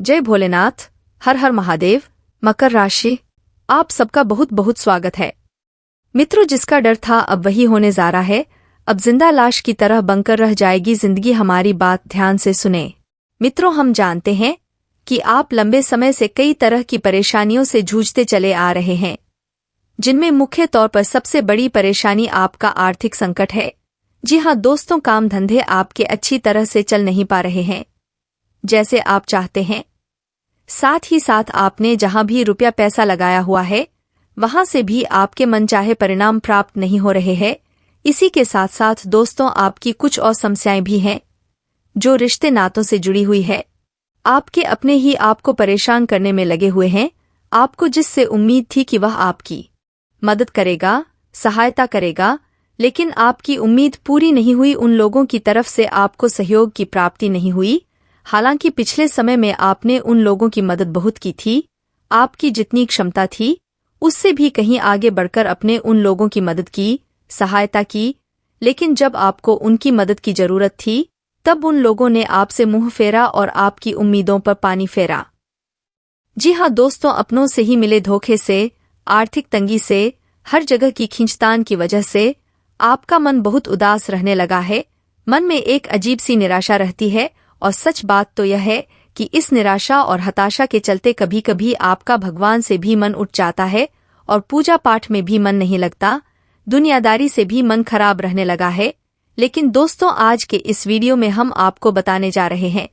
जय भोलेनाथ। हर हर महादेव। मकर राशि, आप सबका बहुत बहुत स्वागत है। मित्रों, जिसका डर था अब वही होने जा रहा है। अब जिंदा लाश की तरह बनकर रह जाएगी जिंदगी। हमारी बात ध्यान से सुने। मित्रों, हम जानते हैं कि आप लंबे समय से कई तरह की परेशानियों से जूझते चले आ रहे हैं, जिनमें मुख्य तौर पर सबसे बड़ी परेशानी आपका आर्थिक संकट है। जी हाँ दोस्तों, काम धंधे आपके अच्छी तरह से चल नहीं पा रहे हैं जैसे आप चाहते हैं। साथ ही साथ आपने जहां भी रुपया पैसा लगाया हुआ है वहां से भी आपके मनचाहे परिणाम प्राप्त नहीं हो रहे हैं। इसी के साथ साथ दोस्तों, आपकी कुछ और समस्याएं भी हैं जो रिश्ते नातों से जुड़ी हुई है। आपके अपने ही आपको परेशान करने में लगे हुए हैं। आपको जिससे उम्मीद थी कि वह आपकी मदद करेगा, सहायता करेगा, लेकिन आपकी उम्मीद पूरी नहीं हुई। उन लोगों की तरफ से आपको सहयोग की प्राप्ति नहीं हुई। हालांकि पिछले समय में आपने उन लोगों की मदद बहुत की थी। आपकी जितनी क्षमता थी उससे भी कहीं आगे बढ़कर अपने उन लोगों की मदद की, सहायता की, लेकिन जब आपको उनकी मदद की जरूरत थी तब उन लोगों ने आपसे मुंह फेरा और आपकी उम्मीदों पर पानी फेरा। जी हाँ दोस्तों, अपनों से ही मिले धोखे से, आर्थिक तंगी से, हर जगह की खींचतान की वजह से आपका मन बहुत उदास रहने लगा है। मन में एक अजीब सी निराशा रहती है और सच बात तो यह है कि इस निराशा और हताशा के चलते कभी कभी आपका भगवान से भी मन उठ जाता है और पूजा पाठ में भी मन नहीं लगता। दुनियादारी से भी मन खराब रहने लगा है। लेकिन दोस्तों, आज के इस वीडियो में हम आपको बताने जा रहे हैं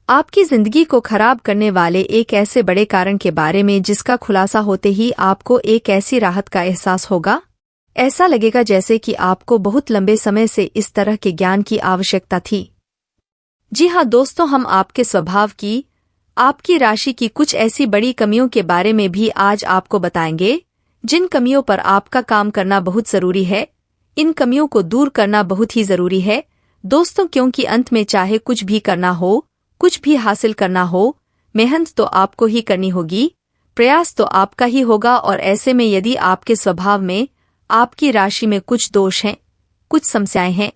आपकी जिंदगी को खराब करने वाले एक ऐसे बड़े कारण के बारे में जिसका खुलासा होते ही आपको एक ऐसी राहत का एहसास होगा। ऐसा लगेगा जैसे कि आपको बहुत लंबे समय से इस तरह के ज्ञान की आवश्यकता थी। जी हाँ दोस्तों, हम आपके स्वभाव की, आपकी राशि की कुछ ऐसी बड़ी कमियों के बारे में भी आज आपको बताएंगे जिन कमियों पर आपका काम करना बहुत जरूरी है। इन कमियों को दूर करना बहुत ही जरूरी है दोस्तों, क्योंकि अंत में चाहे कुछ भी करना हो, कुछ भी हासिल करना हो, मेहनत तो आपको ही करनी होगी, प्रयास तो आपका ही होगा। और ऐसे में यदि आपके स्वभाव में, आपकी राशि में कुछ दोष हैं, कुछ समस्याएं हैं,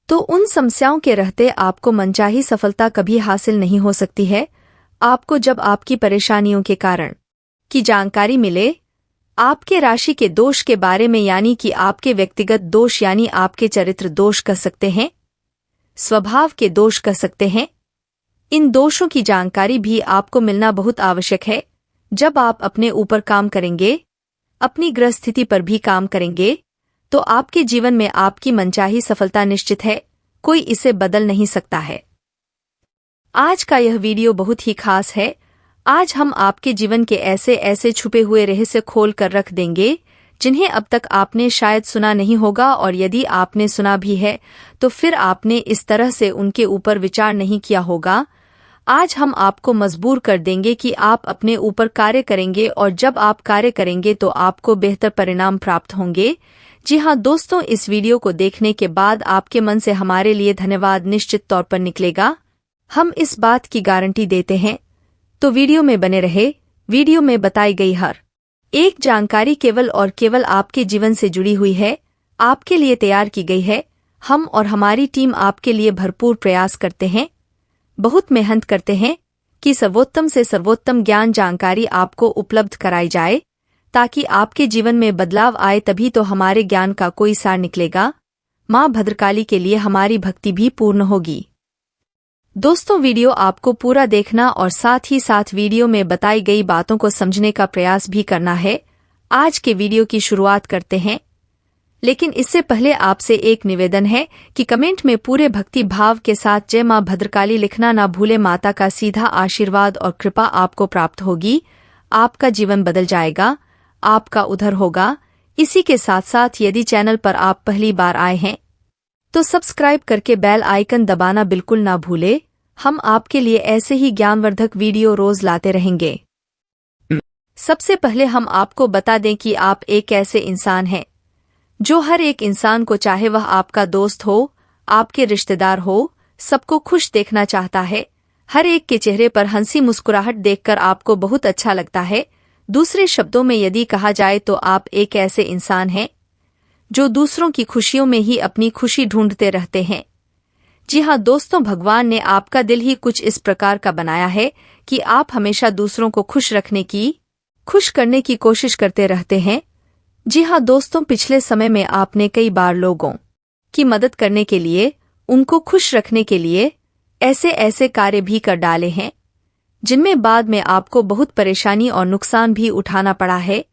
तो उन समस्याओं के रहते आपको मनचाही सफलता कभी हासिल नहीं हो सकती है। आपको जब आपकी परेशानियों के कारण की जानकारी मिले, आपके राशि के दोष के बारे में, यानी कि आपके व्यक्तिगत दोष, यानी आपके चरित्र दोष कह सकते हैं, स्वभाव के दोष कह सकते हैं, इन दोषों की जानकारी भी आपको मिलना बहुत आवश्यक है। जब आप अपने ऊपर काम करेंगे, अपनी ग्रह स्थिति पर भी काम करेंगे, तो आपके जीवन में आपकी मनचाही सफलता निश्चित है। कोई इसे बदल नहीं सकता है। आज का यह वीडियो बहुत ही खास है। आज हम आपके जीवन के ऐसे ऐसे छुपे हुए रहस्य खोल कर रख देंगे जिन्हें अब तक आपने शायद सुना नहीं होगा, और यदि आपने सुना भी है तो फिर आपने इस तरह से उनके ऊपर विचार नहीं किया होगा। आज हम आपको मजबूर कर देंगे कि आप अपने ऊपर कार्य करेंगे, और जब आप कार्य करेंगे तो आपको बेहतर परिणाम प्राप्त होंगे। जी हाँ दोस्तों, इस वीडियो को देखने के बाद आपके मन से हमारे लिए धन्यवाद निश्चित तौर पर निकलेगा। हम इस बात की गारंटी देते हैं। तो वीडियो में बने रहे। वीडियो में बताई गई हर एक जानकारी केवल और केवल आपके जीवन से जुड़ी हुई है, आपके लिए तैयार की गई है। हम और हमारी टीम आपके लिए भरपूर प्रयास करते हैं, बहुत मेहनत करते हैं कि सर्वोत्तम से सर्वोत्तम ज्ञान जानकारी आपको उपलब्ध कराई जाए, ताकि आपके जीवन में बदलाव आए। तभी तो हमारे ज्ञान का कोई सार निकलेगा। माँ भद्रकाली के लिए हमारी भक्ति भी पूर्ण होगी। दोस्तों, वीडियो आपको पूरा देखना और साथ ही साथ वीडियो में बताई गई बातों को समझने का प्रयास भी करना है। आज के वीडियो की शुरुआत करते हैं, लेकिन इससे पहले आपसे एक निवेदन है कि कमेंट में पूरे भक्ति भाव के साथ जय माँ भद्रकाली लिखना ना भूले। माता का सीधा आशीर्वाद और कृपा आपको प्राप्त होगी। आपका जीवन बदल जाएगा, आपका उद्धार होगा। इसी के साथ साथ यदि चैनल पर आप पहली बार आए हैं तो सब्सक्राइब करके बेल आइकन दबाना बिल्कुल ना भूले। हम आपके लिए ऐसे ही ज्ञानवर्धक वीडियो रोज लाते रहेंगे। सबसे पहले हम आपको बता दें कि आप एक ऐसे इंसान हैं जो हर एक इंसान को, चाहे वह आपका दोस्त हो, आपके रिश्तेदार हो, सबको खुश देखना चाहता है। हर एक के चेहरे पर हंसी मुस्कुराहट देखकर आपको बहुत अच्छा लगता है। दूसरे शब्दों में यदि कहा जाए तो आप एक ऐसे इंसान हैं जो दूसरों की खुशियों में ही अपनी खुशी ढूंढते रहते हैं। जी हाँ दोस्तों, भगवान ने आपका दिल ही कुछ इस प्रकार का बनाया है कि आप हमेशा दूसरों को खुश करने की कोशिश करते रहते हैं। जी हाँ दोस्तों, पिछले समय में आपने कई बार लोगों की मदद करने के लिए, उनको खुश रखने के लिए ऐसे ऐसे कार्य भी कर डाले हैं जिनमें बाद में आपको बहुत परेशानी और नुकसान भी उठाना पड़ा है।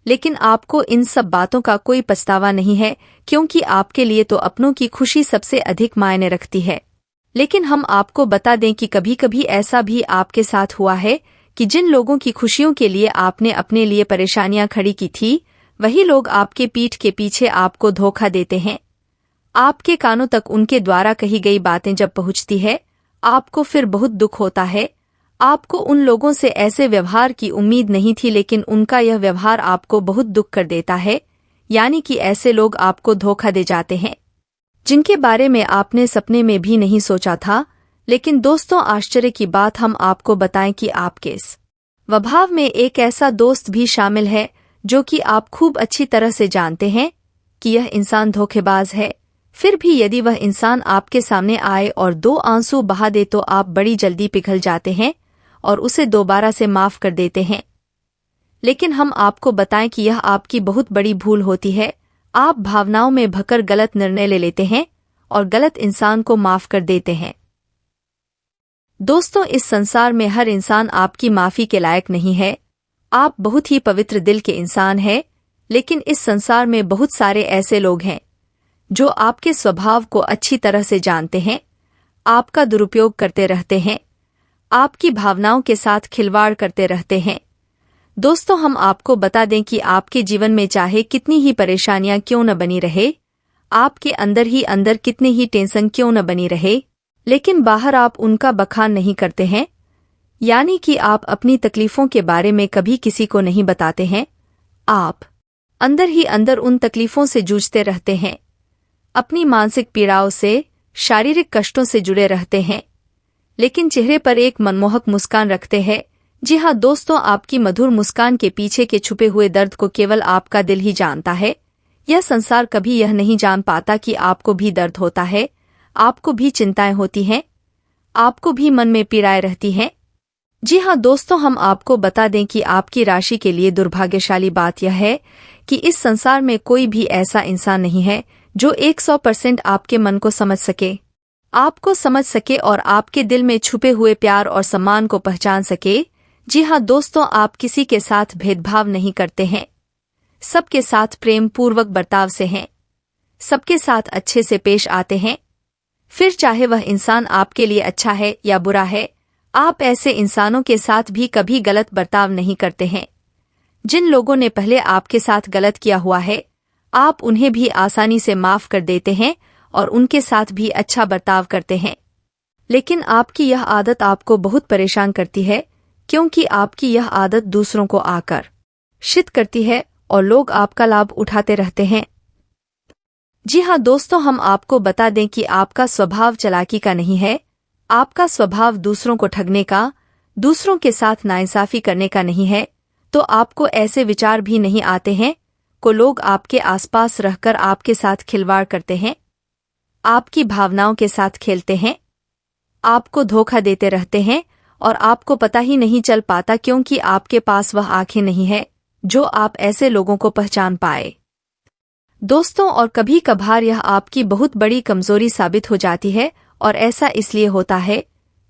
लेकिन आपको इन सब बातों का कोई पछतावा नहीं है, क्योंकि आपके लिए तो अपनों की खुशी सबसे अधिक मायने रखती है। लेकिन हम आपको बता दें कि कभी कभी ऐसा भी आपके साथ हुआ है कि जिन लोगों की खुशियों के लिए आपने अपने लिए परेशानियां खड़ी की थी, वही लोग आपके पीठ के पीछे आपको धोखा देते हैं। आपके कानों तक उनके द्वारा कही गई बातें जब पहुंचती है, आपको फिर बहुत दुख होता है। आपको उन लोगों से ऐसे व्यवहार की उम्मीद नहीं थी, लेकिन उनका यह व्यवहार आपको बहुत दुख कर देता है। यानी कि ऐसे लोग आपको धोखा दे जाते हैं जिनके बारे में आपने सपने में भी नहीं सोचा था। लेकिन दोस्तों, आश्चर्य की बात हम आपको बताएं कि आपके इस स्वभाव में एक ऐसा दोस्त भी शामिल है जो कि आप खूब अच्छी तरह से जानते हैं कि यह इंसान धोखेबाज है। फिर भी यदि वह इंसान आपके सामने आए और 2 आंसू बहा दे तो आप बड़ी जल्दी पिघल जाते हैं और उसे दोबारा से माफ कर देते हैं। लेकिन हम आपको बताएं कि यह आपकी बहुत बड़ी भूल होती है। आप भावनाओं में भकर गलत निर्णय ले लेते हैं और गलत इंसान को माफ कर देते हैं। दोस्तों, इस संसार में हर इंसान आपकी माफी के लायक नहीं है। आप बहुत ही पवित्र दिल के इंसान हैं, लेकिन इस संसार में बहुत सारे ऐसे लोग हैं जो आपके स्वभाव को अच्छी तरह से जानते हैं, आपका दुरुपयोग करते रहते हैं, आपकी भावनाओं के साथ खिलवाड़ करते रहते हैं। दोस्तों, हम आपको बता दें कि आपके जीवन में चाहे कितनी ही परेशानियां क्यों न बनी रहे, आपके अंदर ही अंदर कितने ही टेंशन क्यों न बनी रहे, लेकिन बाहर आप उनका बखान नहीं करते हैं। यानी कि आप अपनी तकलीफों के बारे में कभी किसी को नहीं बताते हैं। आप अंदर ही अंदर उन तकलीफों से जूझते रहते हैं, अपनी मानसिक पीड़ाओं से, शारीरिक कष्टों से जुड़े रहते हैं, लेकिन चेहरे पर एक मनमोहक मुस्कान रखते हैं। जी हाँ दोस्तों, आपकी मधुर मुस्कान के पीछे के छुपे हुए दर्द को केवल आपका दिल ही जानता है। यह संसार कभी यह नहीं जान पाता कि आपको भी दर्द होता है, आपको भी चिंताएं होती हैं, आपको भी मन में पीड़ाएं रहती हैं। जी हाँ दोस्तों, हम आपको बता दें कि आपकी राशि के लिए दुर्भाग्यशाली बात यह है कि इस संसार में कोई भी ऐसा इंसान नहीं है जो 100% आपके मन को समझ सके, आपको समझ सके और आपके दिल में छुपे हुए प्यार और सम्मान को पहचान सके। जी हाँ दोस्तों, आप किसी के साथ भेदभाव नहीं करते हैं, सबके साथ प्रेम पूर्वक बर्ताव से हैं, सबके साथ अच्छे से पेश आते हैं। फिर चाहे वह इंसान आपके लिए अच्छा है या बुरा है, आप ऐसे इंसानों के साथ भी कभी गलत बर्ताव नहीं करते हैं। जिन लोगों ने पहले आपके साथ गलत किया हुआ है, आप उन्हें भी आसानी से माफ कर देते हैं और उनके साथ भी अच्छा बर्ताव करते हैं। लेकिन आपकी यह आदत आपको बहुत परेशान करती है, क्योंकि आपकी यह आदत दूसरों को आकर्षित करती है और लोग आपका लाभ उठाते रहते हैं। जी हाँ दोस्तों, हम आपको बता दें कि आपका स्वभाव चालाकी का नहीं है, आपका स्वभाव दूसरों को ठगने का, दूसरों के साथ नाइंसाफी करने का नहीं है। तो आपको ऐसे विचार भी नहीं आते हैं को लोग आपके आसपास रहकर आपके साथ खिलवाड़ करते हैं, आपकी भावनाओं के साथ खेलते हैं, आपको धोखा देते रहते हैं और आपको पता ही नहीं चल पाता, क्योंकि आपके पास वह आंखें नहीं है जो आप ऐसे लोगों को पहचान पाए। दोस्तों, और कभी कभार यह आपकी बहुत बड़ी कमजोरी साबित हो जाती है, और ऐसा इसलिए होता है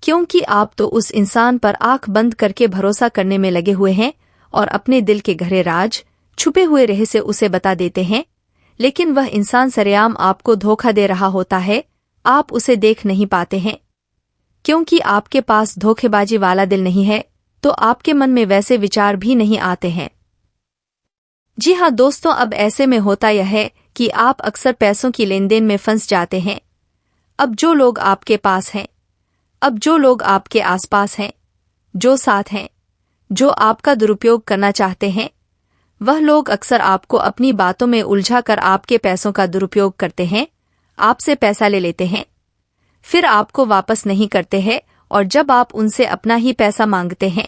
क्योंकि आप तो उस इंसान पर आंख बंद करके भरोसा करने में लगे हुए हैं और अपने दिल के गहरे राज, छुपे हुए रहस्य उसे बता देते हैं। लेकिन वह इंसान सरेआम आपको धोखा दे रहा होता है, आप उसे देख नहीं पाते हैं, क्योंकि आपके पास धोखेबाजी वाला दिल नहीं है, तो आपके मन में वैसे विचार भी नहीं आते हैं। जी हाँ दोस्तों, अब ऐसे में होता यह है कि आप अक्सर पैसों की लेन देन में फंस जाते हैं। अब जो लोग आपके पास हैं, अब जो लोग आपके आसपास हैं, जो साथ हैं, जो आपका दुरुपयोग करना चाहते हैं, वह लोग अक्सर आपको अपनी बातों में उलझा कर आपके पैसों का दुरुपयोग करते हैं, आपसे पैसा ले लेते हैं, फिर आपको वापस नहीं करते हैं, और जब आप उनसे अपना ही पैसा मांगते हैं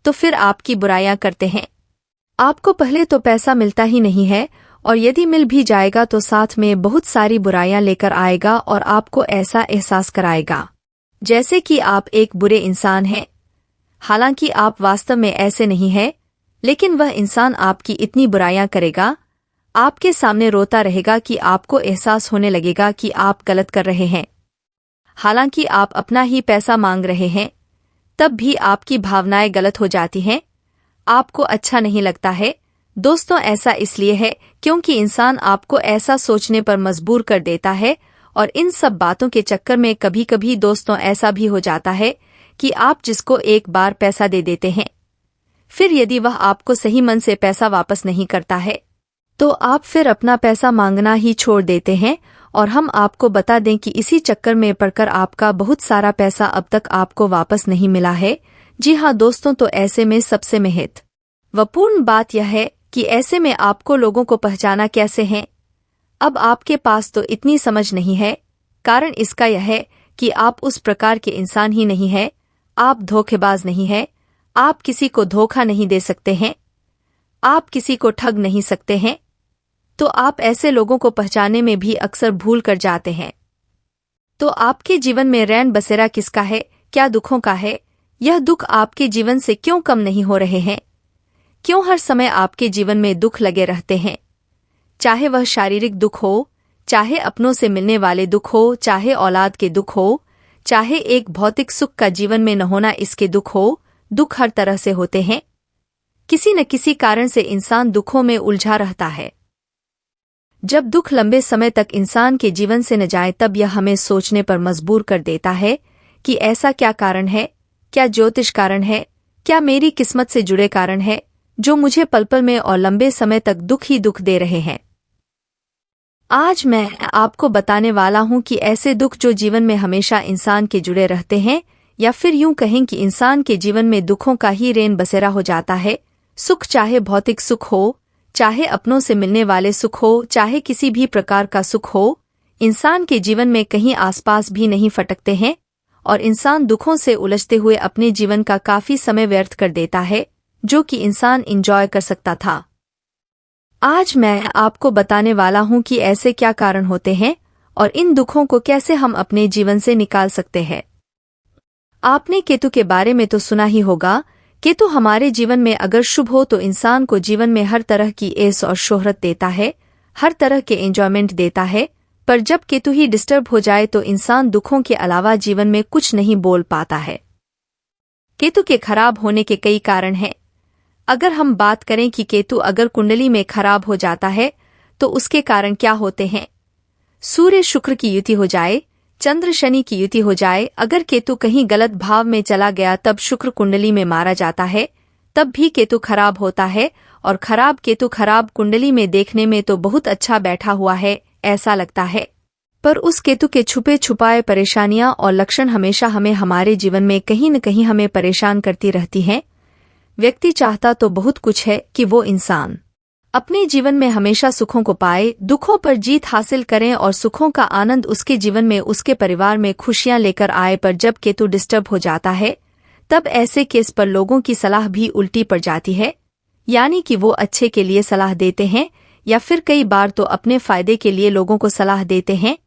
तो फिर आपकी बुराइयां करते हैं। आपको पहले तो पैसा मिलता ही नहीं है और यदि मिल भी जाएगा तो साथ में बहुत सारी बुराइयां लेकर आएगा और आपको ऐसा एहसास कराएगा जैसे कि आप एक बुरे इंसान हैं। हालांकि आप वास्तव में ऐसे नहीं हैं, लेकिन वह इंसान आपकी इतनी बुराइयां करेगा, आपके सामने रोता रहेगा कि आपको एहसास होने लगेगा कि आप गलत कर रहे हैं। हालांकि आप अपना ही पैसा मांग रहे हैं, तब भी आपकी भावनाएं गलत हो जाती हैं, आपको अच्छा नहीं लगता है। दोस्तों, ऐसा इसलिए है क्योंकि इंसान आपको ऐसा सोचने पर मजबूर कर देता है, और इन सब बातों के चक्कर में कभी कभी दोस्तों ऐसा भी हो जाता है कि आप जिसको एक बार पैसा दे देते हैं, फिर यदि वह आपको सही मन से पैसा वापस नहीं करता है तो आप फिर अपना पैसा मांगना ही छोड़ देते हैं। और हम आपको बता दें कि इसी चक्कर में पड़कर आपका बहुत सारा पैसा अब तक आपको वापस नहीं मिला है। जी हाँ दोस्तों, तो ऐसे में सबसे महत्वपूर्ण बात यह है कि ऐसे में आपको लोगों को पहचाना कैसे है। अब आपके पास तो इतनी समझ नहीं है। कारण इसका यह है कि आप उस प्रकार के इंसान ही नहीं है, आप धोखेबाज नहीं है, आप किसी को धोखा नहीं दे सकते हैं, आप किसी को ठग नहीं सकते हैं। तो आप ऐसे लोगों को पहचानने में भी अक्सर भूल कर जाते हैं। तो आपके जीवन में रैन बसेरा किसका है, क्या दुखों का है? यह दुख आपके जीवन से क्यों कम नहीं हो रहे हैं? क्यों हर समय आपके जीवन में दुख लगे रहते हैं? चाहे वह शारीरिक दुख हो, चाहे अपनों से मिलने वाले दुख हो, चाहे औलाद के दुख हो, चाहे एक भौतिक सुख का जीवन में न होना इसके दुख हो। दुख हर तरह से होते हैं। किसी न किसी कारण से इंसान दुखों में उलझा रहता है। जब दुख लंबे समय तक इंसान के जीवन से न जाए तब यह हमें सोचने पर मजबूर कर देता है कि ऐसा क्या कारण है, क्या ज्योतिष कारण है, क्या मेरी किस्मत से जुड़े कारण है जो मुझे पल पल में और लंबे समय तक दुख ही दुख दे रहे हैं। आज मैं आपको बताने वाला हूं कि ऐसे दुख जो जीवन में हमेशा इंसान के जुड़े रहते हैं, या फिर यूं कहें कि इंसान के जीवन में दुखों का ही रेन बसेरा हो जाता है। सुख चाहे भौतिक सुख हो, चाहे अपनों से मिलने वाले सुख हो, चाहे किसी भी प्रकार का सुख हो, इंसान के जीवन में कहीं आसपास भी नहीं फटकते हैं और इंसान दुखों से उलझते हुए अपने जीवन का काफी समय व्यर्थ कर देता है जो कि इंसान एंजॉय कर सकता था। आज मैं आपको बताने वाला हूं कि ऐसे क्या कारण होते हैं और इन दुखों को कैसे हम अपने जीवन से निकाल सकते हैं। आपने केतु के बारे में तो सुना ही होगा। केतु हमारे जीवन में अगर शुभ हो तो इंसान को जीवन में हर तरह की ऐश और शोहरत देता है, हर तरह के एंजॉयमेंट देता है। पर जब केतु ही डिस्टर्ब हो जाए तो इंसान दुखों के अलावा जीवन में कुछ नहीं बोल पाता है। केतु के खराब होने के कई कारण हैं। अगर हम बात करें कि केतु अगर कुंडली में खराब हो जाता है तो उसके कारण क्या होते हैं। सूर्य शुक्र की युति हो जाए, चंद्र शनि की युति हो जाए, अगर केतु कहीं गलत भाव में चला गया तब शुक्र कुंडली में मारा जाता है, तब भी केतु खराब होता है। और खराब केतु खराब कुंडली में देखने में तो बहुत अच्छा बैठा हुआ है ऐसा लगता है, पर उस केतु के छुपे छुपाए परेशानियां और लक्षण हमेशा हमें हमारे जीवन में कहीं न कहीं हमें परेशान करती रहती हैं। व्यक्ति चाहता तो बहुत कुछ है कि वो इंसान अपने जीवन में हमेशा सुखों को पाए, दुखों पर जीत हासिल करें और सुखों का आनंद उसके जीवन में उसके परिवार में खुशियां लेकर आए। पर जब केतु डिस्टर्ब हो जाता है तब ऐसे केस पर लोगों की सलाह भी उल्टी पड़ जाती है, यानी कि वो अच्छे के लिए सलाह देते हैं या फिर कई बार तो अपने फायदे के लिए लोगों को सलाह देते हैं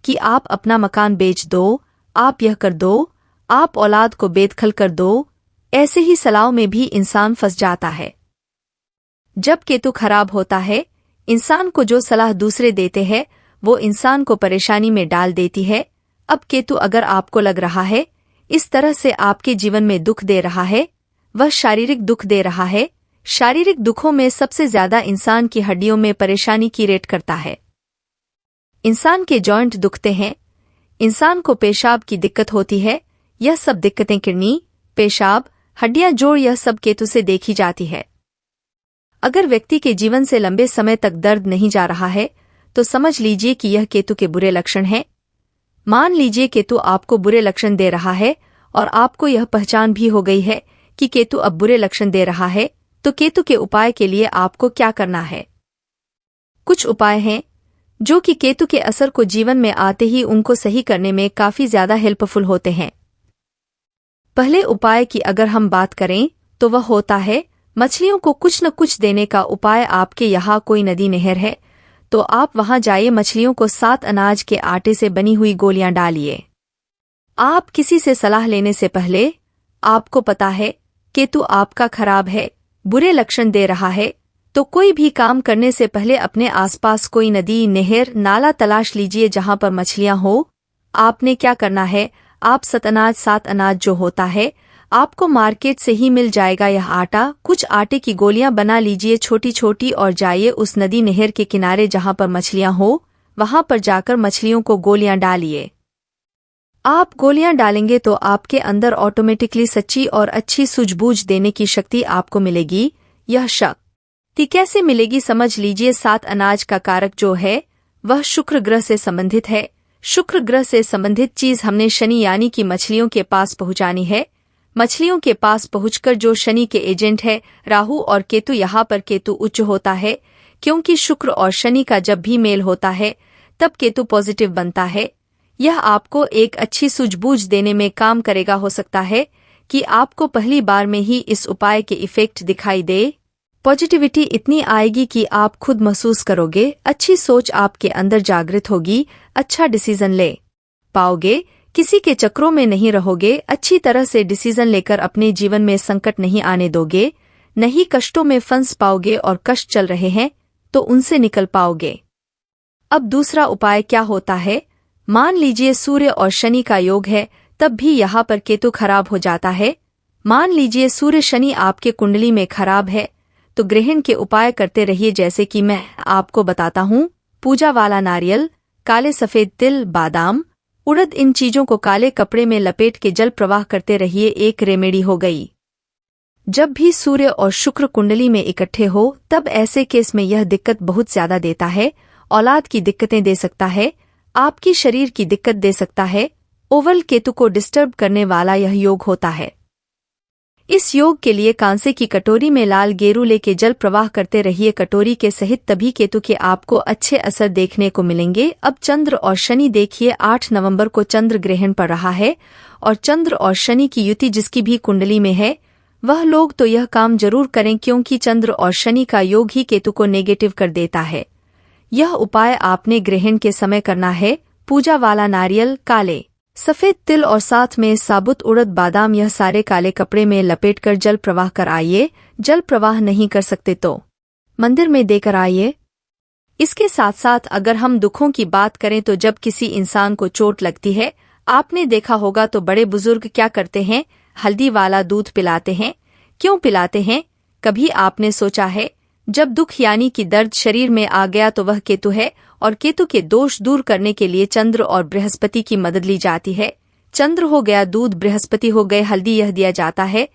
कि आप अपना मकान बेच दो, आप यह कर दो, आप औलाद को बेदखल कर दो। ऐसे ही सलाह में भी इंसान फंस जाता है। जब केतु खराब होता है, इंसान को जो सलाह दूसरे देते हैं वो इंसान को परेशानी में डाल देती है। अब केतु अगर आपको लग रहा है इस तरह से आपके जीवन में दुख दे रहा है, वह शारीरिक दुख दे रहा है। शारीरिक दुखों में सबसे ज्यादा इंसान की हड्डियों में परेशानी की रेट करता है। इंसान के जॉइंट दुखते हैं, इंसान को पेशाब की दिक्कत होती है। यह सब दिक्कतें किडनी, पेशाब, हड्डियां, जोड़, यह सब केतु से देखी जाती है। अगर व्यक्ति के जीवन से लंबे समय तक दर्द नहीं जा रहा है तो समझ लीजिए कि यह केतु के बुरे लक्षण हैं। मान लीजिए केतु आपको बुरे लक्षण दे रहा है और आपको यह पहचान भी हो गई है कि केतु अब बुरे लक्षण दे रहा है, तो केतु के उपाय के लिए आपको क्या करना है। कुछ उपाय हैं जो कि केतु के असर को जीवन में आते ही उनको सही करने में काफी ज्यादा हेल्पफुल होते हैं। पहले उपाय की अगर हम बात करें तो वह होता है मछलियों को कुछ न कुछ देने का उपाय। आपके यहाँ कोई नदी नहर है तो आप वहां जाइए, मछलियों को 7 अनाज के आटे से बनी हुई गोलियां डालिए। आप किसी से सलाह लेने से पहले, आपको पता है केतु आपका खराब है, बुरे लक्षण दे रहा है, तो कोई भी काम करने से पहले अपने आसपास कोई नदी, नहर, नाला तलाश लीजिए जहां पर मछलियां हो। आपने क्या करना है, आप 7 अनाज जो होता है आपको मार्केट से ही मिल जाएगा यह आटा, कुछ आटे की गोलियां बना लीजिए छोटी छोटी और जाइए उस नदी नहर के किनारे जहां पर मछलियां हो, वहां पर जाकर मछलियों को गोलियां डालिए। आप गोलियां डालेंगे तो आपके अंदर ऑटोमेटिकली सच्ची और अच्छी सूझबूझ देने की शक्ति आपको मिलेगी। यह शक्ति कैसे मिलेगी समझ लीजिए। 7 अनाज का कारक जो है वह शुक्र ग्रह से संबंधित है। शुक्र ग्रह से संबंधित चीज हमने शनि यानी कि मछलियों के पास पहुंचानी है। मछलियों के पास पहुंचकर जो शनि के एजेंट है राहु और केतु, यहाँ पर केतु उच्च होता है क्योंकि शुक्र और शनि का जब भी मेल होता है तब केतु पॉजिटिव बनता है। यह आपको एक अच्छी सूझबूझ देने में काम करेगा। हो सकता है कि आपको पहली बार में ही इस उपाय के इफेक्ट दिखाई दे। पॉजिटिविटी इतनी आएगी कि आप खुद महसूस करोगे, अच्छी सोच आपके अंदर जागृत होगी, अच्छा डिसीजन ले पाओगे, किसी के चक्रों में नहीं रहोगे, अच्छी तरह से डिसीजन लेकर अपने जीवन में संकट नहीं आने दोगे, नहीं कष्टों में फंस पाओगे और कष्ट चल रहे हैं तो उनसे निकल पाओगे। अब दूसरा उपाय क्या होता है, मान लीजिए सूर्य और शनि का योग है तब भी यहाँ पर केतु खराब हो जाता है। मान लीजिए सूर्य शनि आपके कुंडली में खराब है तो ग्रहण के उपाय करते रहिए जैसे कि मैं आपको बताता हूँ। पूजा वाला नारियल, काले सफेद तिल, बादाम, उड़द, इन चीजों को काले कपड़े में लपेट के जल प्रवाह करते रहिए। एक रेमेडी हो गई। जब भी सूर्य और शुक्र कुंडली में इकट्ठे हो तब ऐसे केस में यह दिक्कत बहुत ज्यादा देता है। औलाद की दिक्कतें दे सकता है, आपकी शरीर की दिक्कत दे सकता है। ओवल केतु को डिस्टर्ब करने वाला यह योग होता है। इस योग के लिए कांसे की कटोरी में लाल गेरू लेके जल प्रवाह करते रहिए कटोरी के सहित, तभी केतु के आपको अच्छे असर देखने को मिलेंगे। अब चंद्र और शनि देखिए, 8 नवंबर को चंद्र ग्रहण पड़ रहा है और चंद्र और शनि की युति जिसकी भी कुंडली में है वह लोग तो यह काम जरूर करें क्योंकि चंद्र और शनि का योग ही केतु को नेगेटिव कर देता है। यह उपाय आपने ग्रहण के समय करना है। पूजा वाला नारियल, काले सफेद तिल और साथ में साबुत उड़द, बादाम, यह सारे काले कपड़े में लपेटकर जल प्रवाह कर आइए। जल प्रवाह नहीं कर सकते तो मंदिर में देकर आइए। इसके साथ साथ अगर हम दुखों की बात करें तो जब किसी इंसान को चोट लगती है, आपने देखा होगा तो बड़े बुजुर्ग क्या करते हैं, हल्दी वाला दूध पिलाते हैं। क्यों पिलाते हैं, कभी आपने सोचा है? जब दुख यानी कि दर्द शरीर में आ गया तो वह केतु है और केतु के दोष दूर करने के लिए चंद्र और बृहस्पति की मदद ली जाती है। चंद्र हो गया दूध, बृहस्पति हो गए हल्दी, यह दिया जाता है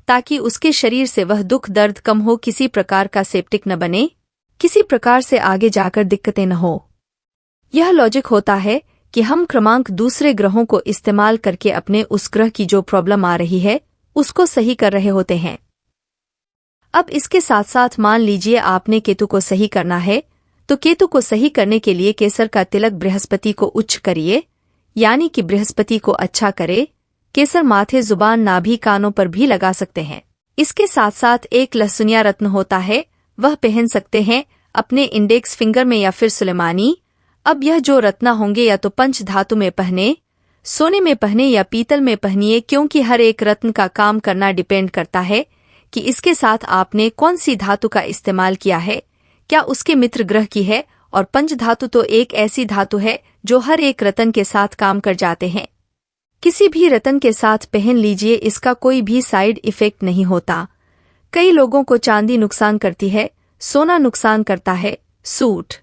ताकि उसके शरीर से वह दुख दर्द कम हो, किसी प्रकार का सेप्टिक न बने, किसी प्रकार से आगे जाकर दिक्कतें न हो। यह लॉजिक होता है कि हम क्रमांक दूसरे ग्रहों को इस्तेमाल करके अपने उस ग्रह की जो प्रॉब्लम आ रही है उसको सही कर रहे होते हैं। अब इसके साथ साथ मान लीजिए आपने केतु को सही करना है तो केतु को सही करने के लिए केसर का तिलक बृहस्पति को उच्च करिए, यानी कि बृहस्पति को अच्छा करे। केसर माथे, जुबान, नाभि, कानों पर भी लगा सकते हैं। इसके साथ साथ एक लहसुनिया रत्न होता है, वह पहन सकते हैं अपने इंडेक्स फिंगर में या फिर सुलेमानी। अब यह जो रत्न होंगे या तो पंच धातु में पहने, सोने में पहने या पीतल में पहनिए, क्योंकि हर एक रत्न का काम करना डिपेंड करता है कि इसके साथ आपने कौन सी धातु का इस्तेमाल किया है, क्या उसके मित्र ग्रह की है। और पंच धातु तो एक ऐसी धातु है जो हर एक रत्न के साथ काम कर जाते हैं। किसी भी रत्न के साथ पहन लीजिए, इसका कोई भी साइड इफेक्ट नहीं होता। कई लोगों को चांदी नुकसान करती है, सोना नुकसान करता है, सूट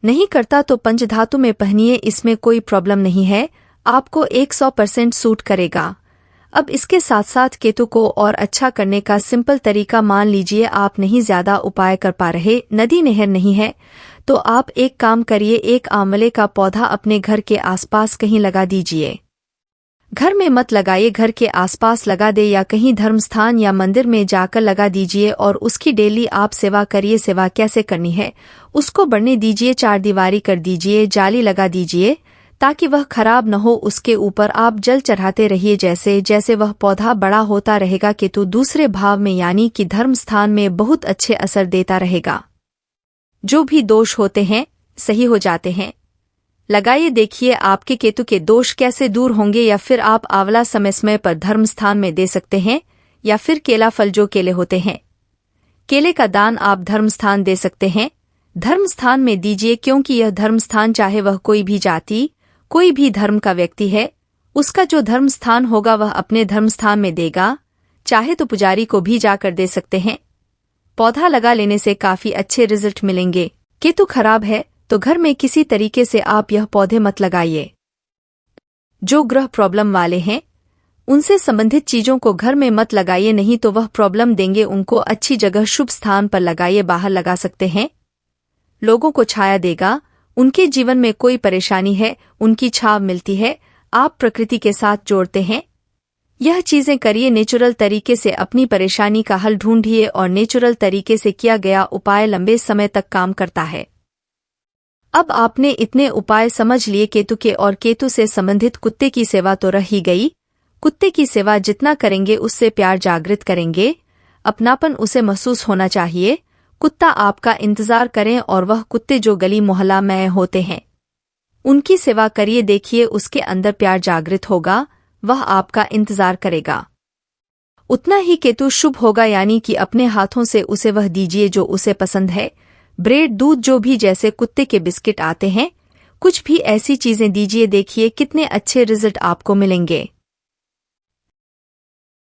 नहीं करता तो पंचधातु में पहनिए, इसमें कोई प्रॉब्लम नहीं है, आपको 100% सूट करेगा। अब इसके साथ साथ केतु को और अच्छा करने का सिंपल तरीका, मान लीजिए आप नहीं ज्यादा उपाय कर पा रहे, नदी नहर नहीं है, तो आप एक काम करिए, एक आंवले का पौधा अपने घर के आसपास कहीं लगा दीजिए। घर में मत लगाइए, घर के आसपास लगा दे या कहीं धर्मस्थान या मंदिर में जाकर लगा दीजिए और उसकी डेली आप सेवा करिए। सेवा कैसे करनी है, उसको बढ़ने दीजिए, 4 दीवारी कर दीजिए, जाली लगा दीजिए ताकि वह खराब न हो। उसके ऊपर आप जल चढ़ाते रहिए। जैसे जैसे वह पौधा बड़ा होता रहेगा केतु दूसरे भाव में यानी कि धर्म स्थान में बहुत अच्छे असर देता रहेगा। जो भी दोष होते हैं सही हो जाते हैं। लगाइए देखिए आपके केतु के दोष कैसे दूर होंगे। या फिर आप आंवला समय पर धर्म स्थान में दे सकते हैं, या फिर केला फल जो केले होते हैं, केले का दान आप धर्म स्थान दे सकते हैं। धर्म स्थान में दीजिए क्योंकि यह धर्म स्थान चाहे वह कोई भी जाति कोई भी धर्म का व्यक्ति है, उसका जो धर्म स्थान होगा वह अपने धर्म स्थान में देगा। चाहे तो पुजारी को भी जाकर दे सकते हैं। पौधा लगा लेने से काफी अच्छे रिजल्ट मिलेंगे। केतु खराब है तो घर में किसी तरीके से आप यह पौधे मत लगाइए। जो ग्रह प्रॉब्लम वाले हैं उनसे संबंधित चीजों को घर में मत लगाइए, नहीं तो वह प्रॉब्लम देंगे। उनको अच्छी जगह शुभ स्थान पर लगाइए। बाहर लगा सकते हैं, लोगों को छाया देगा। उनके जीवन में कोई परेशानी है उनकी छाव मिलती है। आप प्रकृति के साथ जोड़ते हैं। यह चीजें करिए नेचुरल तरीके से। अपनी परेशानी का हल ढूंढिए और नेचुरल तरीके से किया गया उपाय लंबे समय तक काम करता है। अब आपने इतने उपाय समझ लिए केतु के, और केतु से संबंधित कुत्ते की सेवा तो रह ही गई। कुत्ते की सेवा जितना करेंगे उससे प्यार जागृत करेंगे, अपनापन उसे महसूस होना चाहिए। कुत्ता आपका इंतजार करें, और वह कुत्ते जो गली मोहल्ला में होते हैं उनकी सेवा करिए। देखिए उसके अंदर प्यार जागृत होगा, वह आपका इंतजार करेगा। उतना ही केतु शुभ होगा, यानी कि अपने हाथों से उसे वह दीजिए जो उसे पसंद है। ब्रेड, दूध, जो भी जैसे कुत्ते के बिस्किट आते हैं, कुछ भी ऐसी चीजें दीजिए। देखिए कितने अच्छे रिजल्ट आपको मिलेंगे।